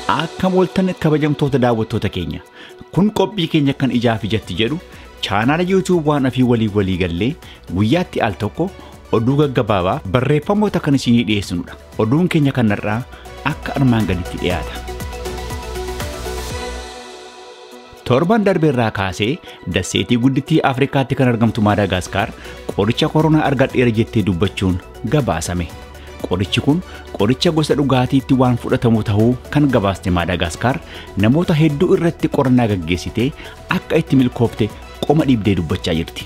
Akka moltan kabajamtoota daawwattoota keenya kun qophii keenya kan ijaaf ijatti jedhu chaanaala YouTube waan afii walii gallee guyyaatti al tokko oduu gaggabaabaa barreeffamoota kan isinii dhiyeessinudha. Oduun keenya kanarraa akka armaan gaditti dhiyaata. Torban darbeerraa kaasee daseetii guddittii Afrikaatti kan argamtu Madaagaskar qoricha koronaa argadheera jettee dubbachuun gabaasame. Qorichi kun qoricha gosa dhugaatiitti waan fudhatamu ta'uu kan gabaaste Madaagaskar namoota hedduu irratti qorannaa gaggeessitee akka itti milkoofte qoma dhiibdee dubbachaa jirti.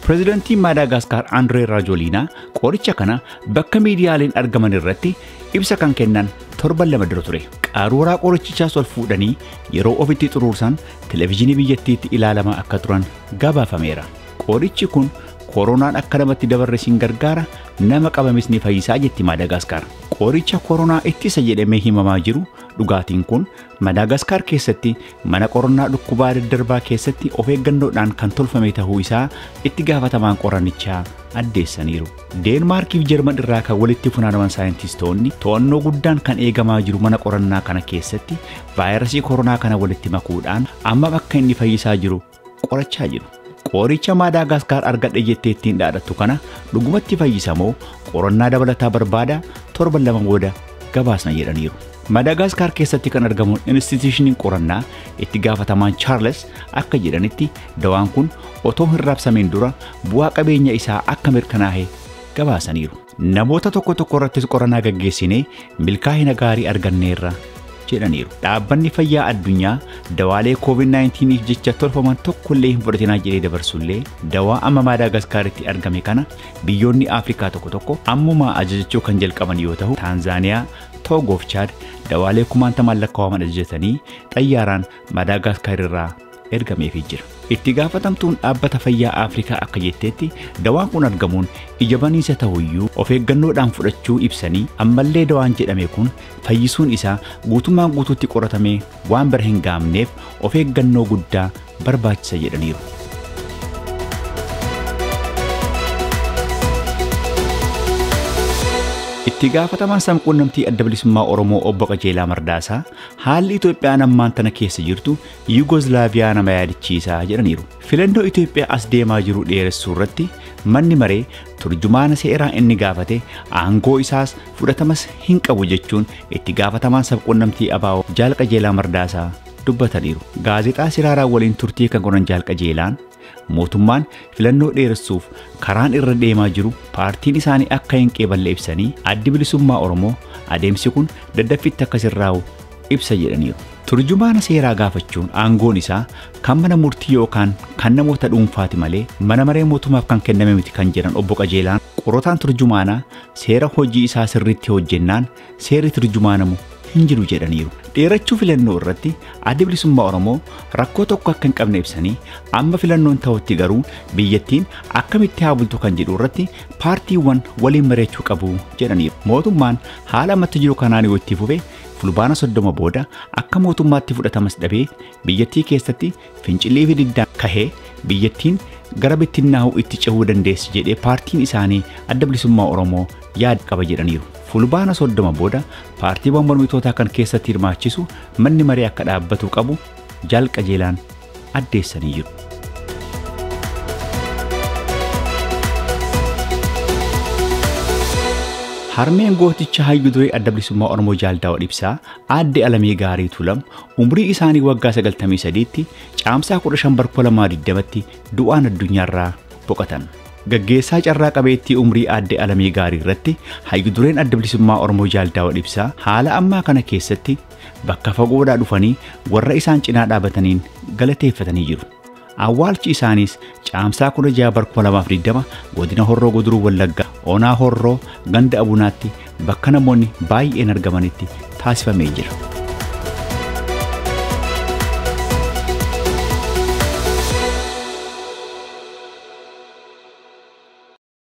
Pireezidaantiin Madaagaskar Andree Rajooliinaa qoricha kana bakka miidiyaaleen argaman irratti ibsa kan kennan torban lama dura ture. Qaruuraa qorichichaas ol fuudhanii yeroo ofitti xuruursan televezyiinii biyyattiitti ilaalamaa akka turan gabaafameera. Qorichi kun koronaan akka namatti dabarre sin gargaara nama qabamis ni fayyisaa jetti Madaagaskar. Qoricha koronaa ittisa jedhamee himamaa jiru dhugaatiin kun Madaagaskar keessatti mana qorannaa dhukkubaa daddarbaa keessatti of eeggannoodhaan kan tolfame ta'uu isaa itti gaafatamaan qorannichaa addeessaniiru. Deenmaarkii fi Jarman irraa kan walitti funaanaman saayintistoonni to'annoo guddaan kan eegamaa jiru mana qorannaa kana keessatti vaayirasii koronaa kana walitti makuudhaan amma bakka inni fayyisaa jiru qorachaa jiru. Qoricha Madaagaskar argadhe jettee ittiin dhaadhattu kana dhugumatti fayyisamoo qorannaa dabalataa barbaada torban lama booda gabaasna jedhaniiru. Madaagaskar keessatti kan argamu instituutiiniin qorannaa itti gaafatamaan Charles akka jedhanitti dawaan kun otoo hin raabsameen dura bu'aa qabeenya isaa akka mirkanaa'e gabaasaniiru. Namoota tokko irrattis qorannaa gaggeessinee milkaa'ina gaarii arganneerra jedhaniiru. Dhaabbanni fayyaa addunyaa dawaalee COVID-19 jecha tolfaman tokkollee hin fudhatinaa jedhee dabarsullee dawaa amma Madaagaskaritti argame kana biyyoonni Afrikaa tokko ammumaa ajajachuu kan jalqaban yoo ta'u Taanzaaniyaa, Toogoo fi Chaad dawaalee 1000 lakkaa'aman ajajatanii xayyaaraan Madaagaskar irraa ergameefii jira. Itti gaafatamtuun dhaabbata fayyaa Afrikaa akka jetteetti dawaan kun argamuun ija baniisa ta'uyyuu of eeggannoodhaan fudhachuu ibsanii ammallee dawaan jedhame kun fayyisuun isaa guutummaan guutuutti qoratamee waan bira hin gaamneef of eeggannoo guddaa barbaachisa jedhaniiru. Itti gaafatamaan sabquunnamtii adda bilisummaa Oromoo obbo Qajeelaa Mardaasaa haalli Itoophiyaan ammaan tana keessa jirtu Yuugooslaaviyaa nama yaadachiisaa jedhaniiru. Filannoo Itoophiyaa as deemaa jiru dheeressuu irratti manni maree turjumaana seeraa inni gaafate aangoo isaas fudhatamas hin qabu jechuun itti gaafatamaan sabquunnamtii ABO Jaal Qajeelaa Mardaasaa dubbataniiru. Gaazexaa Siraaraan waliin turtii kan godhan Jaal Qajeelaan mootummaan filannoo dheeressuuf karaan irra deemaa jiru paartiin isaanii akka hin qeeballe ibsanii addi bilisummaa Oromoo adeemsi kun daddaffitti akka sirraa'u ibsa jedhaniiru. Turjumaana seeraa gaafachuun aangoon isaa kan mana murtii yookaan kan namoota dhuunfaati malee mana maree mootummaaf kan kenname miti kan jedhan obbo Qajeelaan qorotaan turjumaanaa seera hojii isaa sirriitti hojjennaan seerri turjumaanamu hin jiru jedhaniiru. Dheerachuu filannoo irratti addi bilisummaa Oromoo rakkoo tokko akka hin qabne ibsanii amma filannoon ta'utti garuu biyyattiin akkamitti haa bultu kan jedhu irratti paartiiwwan waliin mari'achuu qabu jedhaniiru. Mootummaan haala ammatti jiru kanaan yoo itti fufe fulbaana 30 booda akka mootummaatti fudhatamas dhabee biyyattii keessatti fincillee fi diddaan kahee biyyattiin gara bittinnaa'uu itti cehuu dandeessi jedhee paartiin isaanii adda bilisummaa Oromoo yaada qaba jedhaniiru. Fulbaana 30 booda paartiiwwan mormitootaa kan keessatti hirmaachisu manni maree akka dhaabbatu qabu Jaal Qajeelaan addeessanii jiru. Harmeen gooticha hayyuu duree adda bilisummaa Oromoo Jaal Daawud Ibsaa aadde Alamee Gaarii Tuulam umrii isaanii waggaa 93tti caamsaa 15 2020tti du'aan addunyaarraa boqotan. Gaggeessaa carraa qabeettii umrii aadde Alamee Gaarii irratti hayyuu dureen adda bilisummaa Oromoo Jaal Daawud Ibsaa haala ammaa kana keessatti bakka fagoodhaa dhufanii warra isaan cinaa dhaabataniin galateeffatanii jiru. Awwaalchi isaanis caamsaa 16 2020 godina Horroo Guduruu Wallaggaa Onaa Horroo ganda Abunaatti bakka namoonni baay'een argamanitti taasifamee jira.